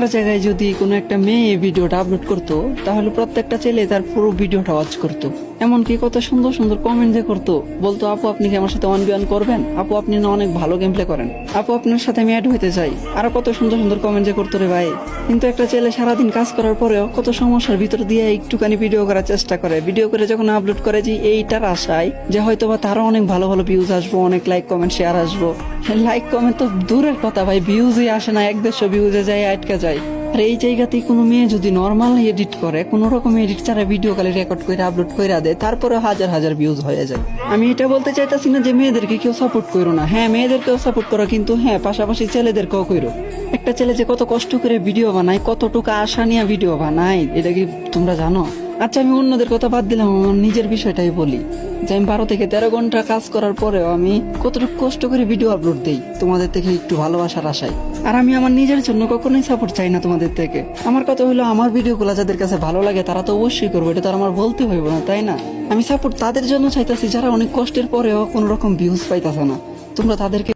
আমার জায়গায় যদি কোনো একটা মেয়ে ভিডিওটা আপলোড করতো তাহলে প্রত্যেকটা ছেলে তার পুরো ভিডিওটা ওয়াচ করতো। এমনকি কত সুন্দর সুন্দর কমেন্ট যে করতো, বলতো আপু আপনি কি আমার সাথে 1v1 করবেন, আপু আপনি না অনেক ভালো গেম প্লে করেন, আপু আপনার সাথে আমি অ্যাড হইতে চাই, আরো কত সুন্দর সুন্দর কমেন্ট যে করতো রে ভাই। কিন্তু একটা ছেলে সারাদিন কাজ করার পরেও কত সমস্যার ভিতর দিয়ে একটুখানি ভিডিও করার চেষ্টা করে, ভিডিও করে যখন আপলোড করে যে এইটার আশায় যে হয়তো বা তারও অনেক ভালো ভালো ভিউজ আসবো, অনেক লাইক কমেন্ট শেয়ার আসবো। লাইক কমেন্ট তো দূরের কথা ভাই, ভিউজই আসে না, 100 ভিউজে যায় আটকা যায়। আর এই জায়গাতেই কোনো মেয়ে যদি নর্মাল এডিট করে, কোনো রকম এডিট ছাড়া ভিডিও কলে রেকর্ড করে আপলোড করে দেয়, তারপরে হাজার হাজার ভিউজ হয়ে যায়। আমি এটা বলতে চাইতেছি না যে মেয়েদেরকে কেউ সাপোর্ট করো না, হ্যাঁ মেয়েদেরকেও সাপোর্ট করো, কিন্তু হ্যাঁ পাশাপাশি ছেলেদেরকেও করো। একটা ছেলে যে কত কষ্ট করে ভিডিও বানায়, কতটুকু আশা নিয়ে ভিডিও বানায়, এটা কি তোমরা জানো? আচ্ছা আমি অন্যদের কথা বাদ দিলাম, আমার নিজের বিষয়টাই বলি যে আমি 12 থেকে 13 ঘন্টা কাজ করার পরেও আমি কতটুকু কষ্ট করে ভিডিও আপলোড দেই তোমাদের থেকে একটু ভালোবাসার আশায়। আর আমি আমার নিজের জন্য কখনোই সাপোর্ট চাই না তোমাদের থেকে। আমার কথা হলো আমার ভিডিওগুলো যাদের কাছে ভালো লাগে তারা তো অবশ্যই করবে, এটা তো আর আমার বলতে হইব না, তাই না? আমি সাপোর্ট তাদের জন্য চাইতেছি যারা অনেক কষ্টের পরেও কোনো রকম ভিউজ পাইতেছে না। তোমরা তাদেরকে